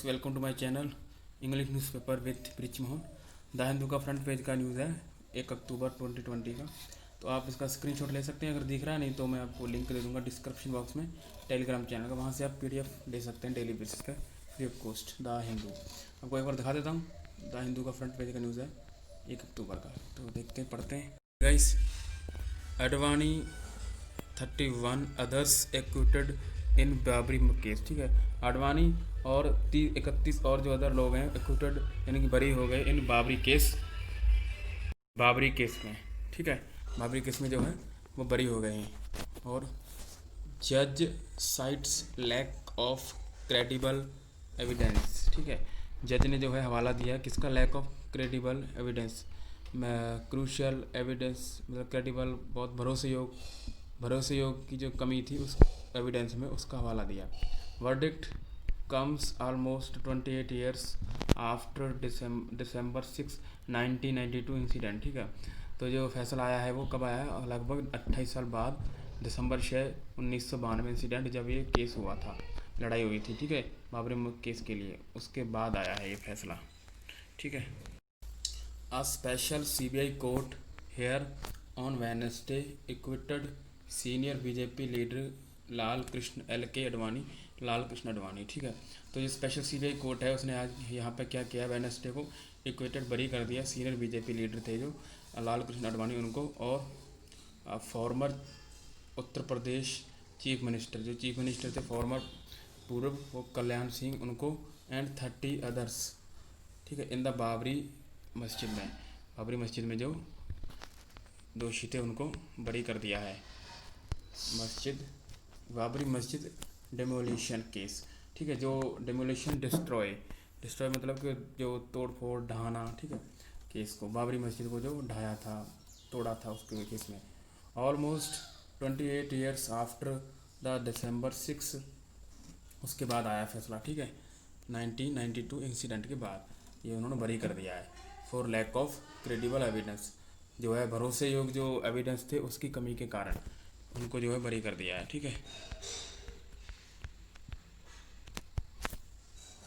Welcome to my channel English newspaper with Brij Mohan. The Hindu का front page का news है 1 अक्टूबर 2020 का। तो आप इसका स्क्रीनशॉट ले सकते हैं, अगर दिख रहा है नहीं तो मैं आपको लिंक दे दूंगा डिस्क्रिप्शन बॉक्स में टेलीग्राम चैनल का, वहाँ से आप पीडीएफ ले सकते हैं डेली बेसिस पे free of cost. The Hindu आपको एक बार दिखा देता हूँ। द हिंदू का फ्रंट पेज का न्यूज़ है 1 अक्टूबर का, तो देखते हैं पढ़ते हैं। गाइस, अडवाणी 31 अदर्स एक्विटेड इन बाबरी केस। ठीक है, आडवाणी और 31 और जो अदर लोग हैं एक्विटेड यानी कि बरी हो गए इन बाबरी केस में। ठीक है, बाबरी केस में जो है वो बरी हो गए हैं। और जज cites lack of credible evidence. ठीक है, जज ने जो है हवाला दिया किसका, lack of credible evidence, crucial evidence मतलब क्रेडिबल बहुत भरोसेयोग की जो कमी थी उस एविडेंस में, उसका हवाला दिया। Verdict comes almost 28 years after December 6 1992 incident. ठीक है, तो जो फैसला आया है वो कब आया है, लगभग 28 साल बाद दिसंबर 6 1992 इंसिडेंट, जब ये केस हुआ था, लड़ाई हुई थी। ठीक है, बाबरी केस के लिए, उसके बाद आया है ये फैसला। ठीक है, a special CBI court here on Wednesday acquitted senior BJP leader Lal Krishna Advani. ठीक है, तो ये स्पेशल सीबीआई कोर्ट है, उसने आज यहाँ पे क्या किया, वेडनेसडे को इक्वेटेड बरी कर दिया सीनियर बीजेपी लीडर थे जो लाल कृष्ण अडवाणी उनको, और farmer Uttar Pradesh chief minister थे फॉर्मर पूर्व वो कल्याण सिंह उनको, एंड 30 अदर्स। ठीक है, इन द बाबरी मस्जिद में जो दोषी थे उनको बरी कर दिया है। बाबरी मस्जिद डेमोलिशन केस। ठीक है, जो डेमोलिशन डिस्ट्रॉय मतलब कि जो तोड़ फोड़ ढहाना, ठीक है, केस को, बाबरी मस्जिद को जो ढाया था तोड़ा था उसके केस में। ऑलमोस्ट 28 ईयर्स आफ्टर द दिसंबर 6, उसके बाद आया फैसला। ठीक है, 1992 इंसिडेंट के बाद ये उन्होंने बरी कर दिया है for lack of credible evidence, जो है भरोसे योग्य जो एविडेंस थे उसकी कमी के कारण उनको जो है बरी कर दिया है। ठीक है,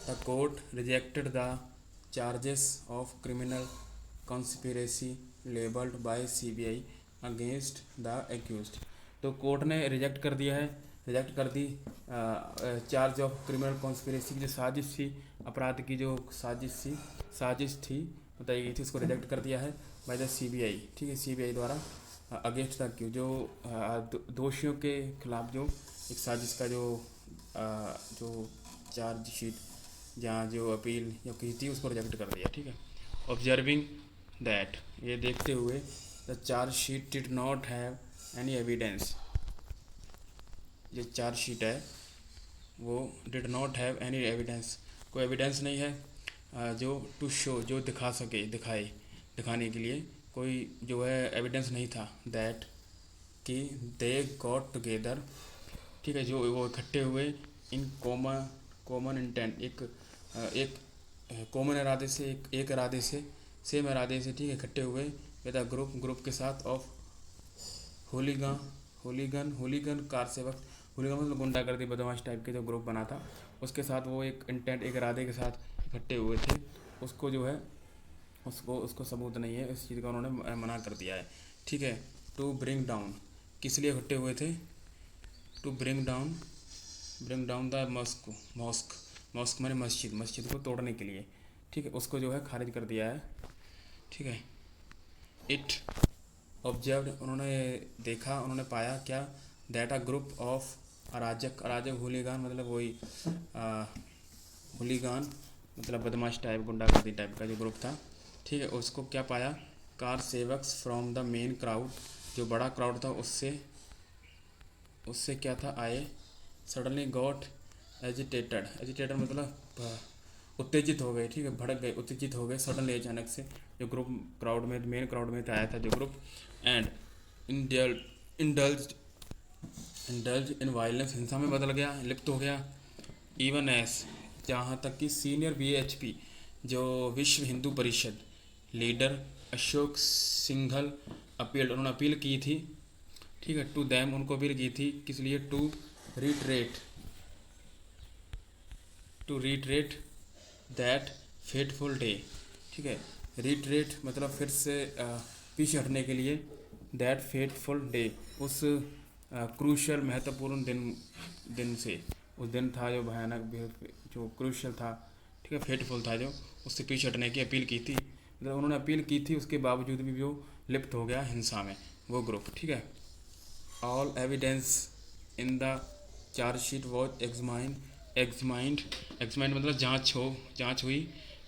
the court rejected the charges of criminal conspiracy labelled by CBI against the accused. तो कोर्ट ने रिजेक्ट कर दी चार्ज ऑफ क्रिमिनल कॉन्स्पिरेसी की जो साजिश थी, अपराध की जो साजिश थी बताई गई थी, उसको रिजेक्ट कर दिया है बाय द सीबीआई। ठीक है, सीबीआई द्वारा अगेंस्ट द जो दोषियों के खिलाफ जो एक साजिश का जो चार्जशीट जहाँ जो अपील या की थी उसको रिजेक्ट कर दिया। ठीक है, ऑब्जर्विंग दैट, ये देखते हुए, the chargesheet did not have any evidence, जो चार्जशीट है वो did not have any evidence, कोई एविडेंस नहीं है जो टू शो जो दिखाने के लिए कोई जो है एविडेंस नहीं था, दैट कि दे गॉट टुगेदर। ठीक है, जो वो इकट्ठे हुए इन कॉमन इंटेंट, एक कॉमन इरादे से, एक इरादे से, सेम इरादे से, ठीक है, इकट्ठे हुए विद अ ग्रुप के साथ ऑफ होलीगन कार सेवक। होलीगन मतलब गुंडागर्दी बदमाश टाइप के जो ग्रुप बना था उसके साथ वो एक इंटेंट एक इरादे के साथ इकट्ठे हुए थे, उसको जो है उसको सबूत नहीं है, इस चीज़ का उन्होंने मना कर दिया है। ठीक है, टू ब्रिंग डाउन, किस लिए इकट्ठे हुए थे, to bring down the mosque मैंने मस्जिद को तोड़ने के लिए। ठीक है, उसको जो है खारिज कर दिया है। ठीक है, इट ऑब्जर्व, उन्होंने पाया क्या, दैट अ ग्रुप ऑफ अराजक हुलीगान मतलब वही हुलीगान मतलब बदमाश टाइप गुंडागर्दी टाइप का जो ग्रुप था। ठीक है, उसको क्या पाया, car sevaks from the main crowd, जो बड़ा क्राउड था उससे क्या था आए, सडनली गॉट एजिटेटेड मतलब उत्तेजित हो गए। ठीक है, भड़क गए, उत्तेजित हो गए सडनली अचानक से, जो ग्रुप मेन क्राउड में आया था जो group, and indulge in violence, हिंसा में बदल गया, लिप्त हो गया। इवन एस, जहाँ तक कि सीनियर वीएचपी जो विश्व हिंदू परिषद लीडर अशोक सिंघल उन्होंने अपील की थी। ठीक है, टू दैम, उनको अपील की थी, किस लिए, to retreat that fateful day, ठीक है। रिट्रेट मतलब फिर से पीछे हटने के लिए, दैट फेटफुल डे उस क्रूशल महत्वपूर्ण दिन से, उस दिन था जो भयानक, जो क्रूशल था, ठीक है, फेटफुल था, जो उससे पीछे हटने की अपील की थी। मतलब उन्होंने अपील की थी, उसके बावजूद भी वो लिप्त हो गया हिंसा में, वो ग्रुप, ठीक है। All evidence in the chargesheet was examined मतलब जांच हुई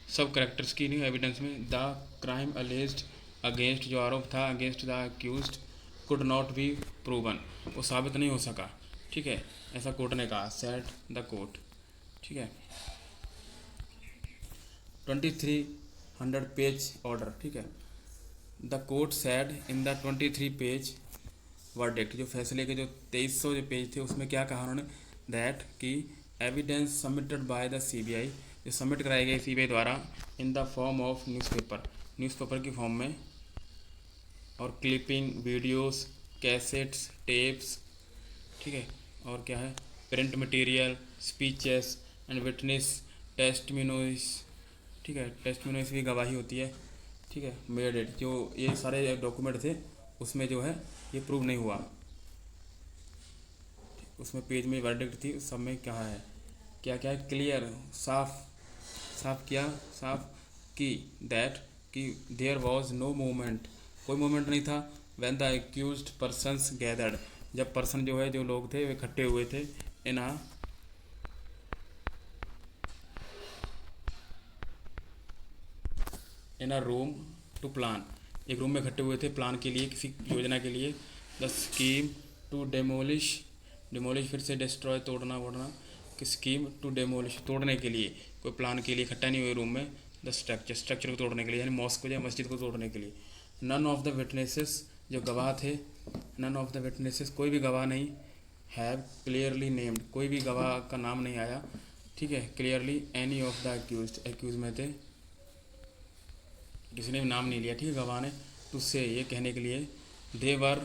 सब करेक्टर्स की न्यू एविडेंस में। द क्राइम अलेज्ड अगेंस्ट, जो आरोप था against the accused could not be proven, वो साबित नहीं हो सका, ठीक है, ऐसा कोर्ट ने कहा, सेट द कोर्ट, ठीक है। 2300 पेज ऑर्डर, ठीक है। The court sad in the 23 page verdict, जो फैसले के जो 2300 जो पेज थे उसमें क्या कहा उन्होंने, दैट कि evidence submitted by the CBI, जो सबमिट कराई गई सीबीआई द्वारा, in the form of newspaper की फॉर्म में, और क्लिपिंग, वीडियोस, कैसेट्स, टेप्स, ठीक है, और क्या है, print material, speeches and witness testimonies, ठीक है, टेस्टिमोनीज भी गवाही होती है, ठीक है, मेड इट, जो ये सारे डॉक्यूमेंट थे उसमें जो है ये प्रूव नहीं हुआ, उसमें पेज में वर्डिक्ट थी, उस सब में कहा है क्या क्या है, क्लियर, साफ की, दैट कि देयर वॉज नो मूवमेंट, कोई मूवमेंट नहीं था, when the accused persons gathered, जब पर्सन जो है, जो लोग थे वे इकट्ठे हुए थे, इन अ रूम टू प्लान, एक रूम में इकट्ठे हुए थे प्लान के लिए, किसी योजना के लिए। द स्कीम टू डेमोलिश फिर से डिस्ट्रॉय, तोड़ना वोड़ना, कि स्कीम टू डेमोलिश तोड़ने के लिए, कोई प्लान के लिए इकट्ठा नहीं हुए रूम में। द स्ट्रक्चर को तोड़ने के लिए, यानी मॉस्क को या मस्जिद को तोड़ने के लिए। नन ऑफ द विटनेसेस, जो गवाह थे, नन ऑफ द विटनेसेस, कोई भी गवाह नहीं, हैव क्लियरली नेम्ड, कोई भी गवाह का नाम नहीं आया, ठीक है, clearly any of the accused में थे, किसी ने भी नाम नहीं लिया, ठीक है, गवाह ने, तो उससे ये कहने के लिए, देवर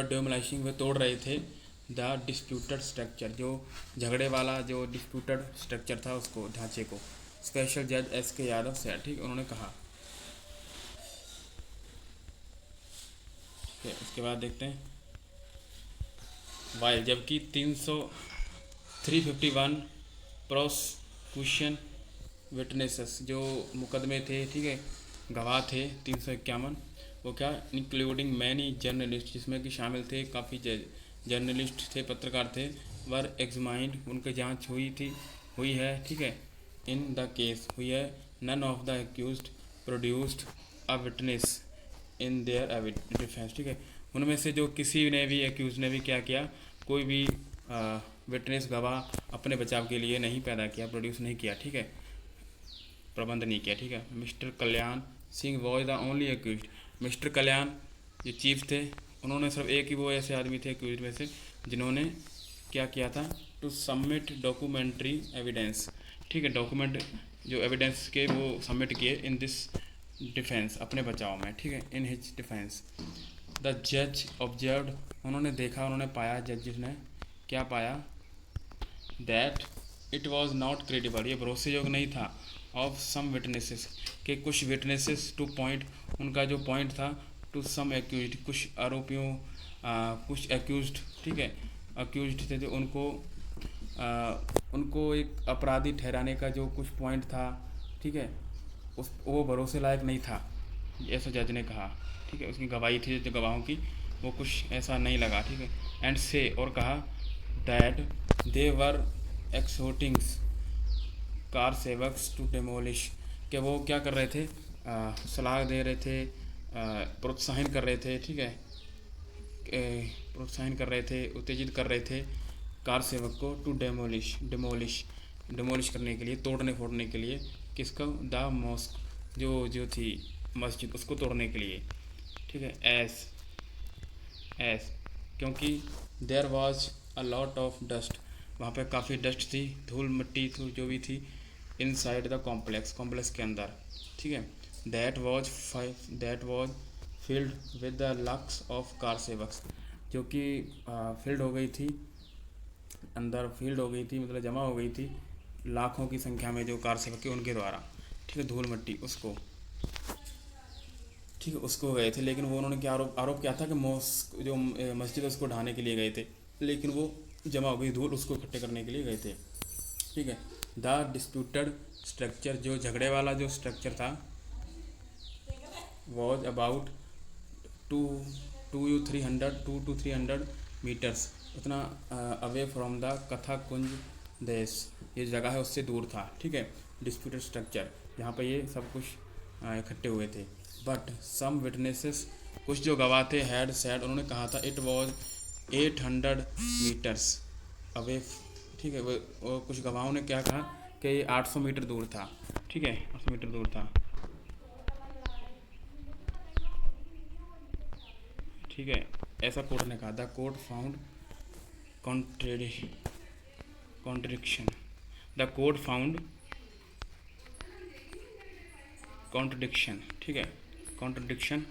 डेमोलाइशिंग, वे तोड़ रहे थे द डिस्प्यूटेड स्ट्रक्चर, जो झगड़े वाला जो डिस्प्यूटेड स्ट्रक्चर था उसको, ढांचे को। स्पेशल जज एस के यादव से, ठीक, उन्होंने कहा, ठीक है। उसके बाद देखते हैं, वाइल, जबकि 351 प्रोसिक्यूशन विटनेसेस, जो मुकदमे थे, ठीक है, गवाह थे 351, वो क्या, इंक्लूडिंग मैनी जर्नलिस्ट, जिसमें कि शामिल थे काफ़ी जर्नलिस्ट थे, पत्रकार थे, वर एग्जामाइंड, उनकी जांच हुई है, ठीक है, इन द केस हुई है। None of the accused produced a witness in their defence, ठीक है, उनमें से जो किसी ने भी, एक्यूज ने भी क्या किया, कोई भी विटनेस, गवाह अपने बचाव के लिए नहीं पैदा किया, प्रोड्यूस नहीं किया, ठीक है, प्रबंध नहीं किया, ठीक है। Mister Kalyan Singh was the only accused, mister Kalyan जो चीफ थे, उन्होंने सिर्फ एक ही वो ऐसे आदमी थे एक्यूज में से जिन्होंने क्या किया था, टू सबमिट डॉक्यूमेंट्री एविडेंस, ठीक है, डॉक्यूमेंट जो एविडेंस के वो सबमिट किए, इन दिस डिफेंस, अपने बचाव में, ठीक है, इन हिज डिफेंस। द जज ऑब्जर्व्ड, उन्होंने देखा, उन्होंने पाया, जज ने क्या पाया, that it was not credible, ये भरोसे योग्य नहीं था, ऑफ सम विटनेसेस, के कुछ विटनेसेस, टू पॉइंट, उनका जो पॉइंट था, टू सम एक्यूज, कुछ आरोपियों, कुछ एक्यूज, ठीक है, एक्यूज थे, जो उनको एक अपराधी ठहराने का जो कुछ पॉइंट था, ठीक है, वो भरोसे लायक नहीं था, ऐसा जज ने कहा, ठीक है, उसकी गवाही थी जो गवाहों की, वो कुछ ऐसा नहीं लगा, ठीक है। एंड से, और कहा, that they were exhorting kar sevaks to demolish, कि वो क्या कर रहे थे, सलाह दे रहे थे, प्रोत्साहन कर रहे थे, ठीक है, प्रोत्साहन कर रहे थे, उत्तेजित कर रहे थे कार सेवक को, टू डेमोलिश करने के लिए, तोड़ने फोड़ने के लिए, किसको, द मॉस्क, जो थी मस्जिद, उसको तोड़ने के लिए, ठीक है, एस क्योंकि there was a lot of dust, वहाँ पे काफ़ी डस्ट थी, धूल मिट्टी थी, जो भी थी, इनसाइड द कॉम्प्लेक्स के अंदर, ठीक है, that was field with the lux of car sevaks, जो कि फील्ड हो गई थी, अंदर फील्ड हो गई थी, मतलब जमा हो गई थी लाखों की संख्या में जो कार सेवक के उनके द्वारा, ठीक है, धूल मिट्टी उसको, ठीक है, उसको गए थे। लेकिन वो उन्होंने क्या आरोप किया था कि मॉस्क जो मस्जिद है उसको ढाने के लिए गए थे, लेकिन वो जमा हो गई धूल, उसको इकट्ठे करने के लिए गए थे, ठीक है। द डिस्प्यूटेड स्ट्रक्चर, जो झगड़े वाला जो स्ट्रक्चर था, was about two two two 300 metres, उतना away from the Katha Kunj देश, ये जगह है उससे दूर था, ठीक है। डिस्प्यूटेड स्ट्रक्चर जहाँ पर ये सब कुछ इकट्ठे हुए थे। बट सम विटनेसेस, कुछ जो गवाह थे, हैड सैड, उन्होंने कहा था इट वॉज 800 मीटर्स अवे, ठीक है। वो कुछ गवाहों ने क्या कहा कि ये 800 मीटर दूर था, ठीक है, 800 मीटर दूर था, ठीक है, ऐसा कोर्ट ने कहा। The court found contradiction, the court found contradiction, ठीक है, contradiction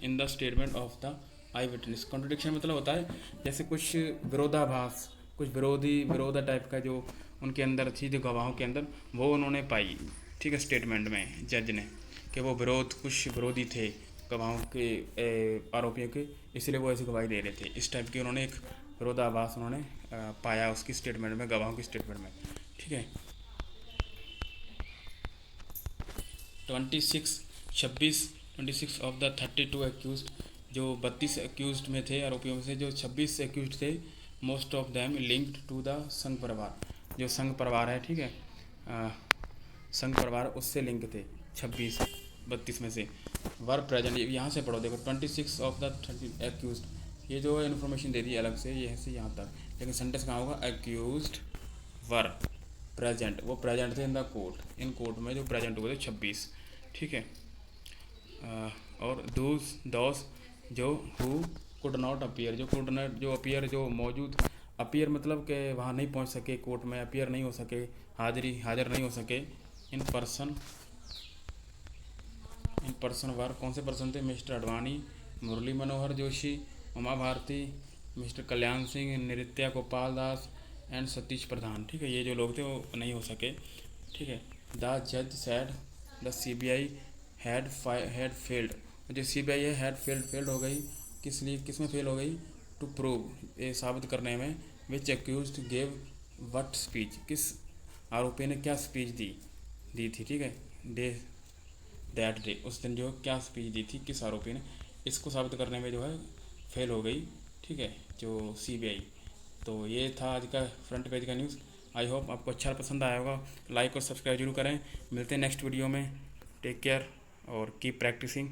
in the statement of the I witness. Contradiction मतलब होता है जैसे कुछ विरोधाभास, कुछ विरोधा टाइप का जो उनके अंदर थी, जो गवाहों के अंदर, वो उन्होंने पाई, ठीक है, स्टेटमेंट में जज ने, कि वो कुछ विरोधी थे गवाहों के, आरोपियों के, इसलिए वो ऐसी गवाही दे रहे थे। इस टाइप की उन्होंने एक विरोधाभास उन्होंने पाया उसकी स्टेटमेंट में, गवाहों की स्टेटमेंट में, ठीक है। 26 ऑफ द 32 एक्यूज, जो 32 एक्यूज में थे, आरोपियों में से जो 26 एक्यूज थे, most of them linked to the Sangh Parivar, जो संघ परिवार है, ठीक है, संघ परिवार उससे लिंक थे 32 में से। वर प्रेजेंट, यहाँ से पढ़ो, देखो 26 ऑफ द 30 एक्यूज, ये जो इन्फॉर्मेशन दे दी अलग से, ये से यहाँ तक, लेकिन सेंटेंस कहाँ होगा, एक्यूज वर प्रेजेंट, वो प्रेजेंट थे in the court, in court में जो प्रेजेंट हुए थे 26, ठीक है। और दोस जो हु कुड नॉट अपीयर, जो कुड नॉट, जो अपीयर, जो मौजूद, अपीयर मतलब कि वहाँ नहीं पहुँच सके, कोर्ट में अपीयर नहीं हो सके, हाजिर नहीं हो सके। इन पर्सन वर, कौन से पर्सन थे, mister Advani, Murli Manohar Joshi, Uma Bharti, mister Kalyan Singh, Nritya Gopal Das and Satish Pradhan, ठीक है, ये जो लोग थे वो नहीं हो सके, ठीक है। द जज sad the CBI had failed, जो CBI है हैड फेल्ड हो गई, किस में फेल हो गई, टू प्रूव, ये साबित करने में, विच एक्यूज्ड गेव वट स्पीच, किस आरोपी ने क्या स्पीच दी थी, ठीक है, दैट डे, उस दिन जो क्या स्पीच दी थी, किस आरोपी ने, इसको साबित करने में जो है फेल हो गई, ठीक है, जो CBI। तो ये था आज का फ्रंट पेज का न्यूज़। आई होप आपको अच्छा पसंद आया होगा, लाइक और सब्सक्राइब जरूर करें। मिलते हैं नेक्स्ट वीडियो में, टेक केयर और कीप प्रैक्टिसिंग।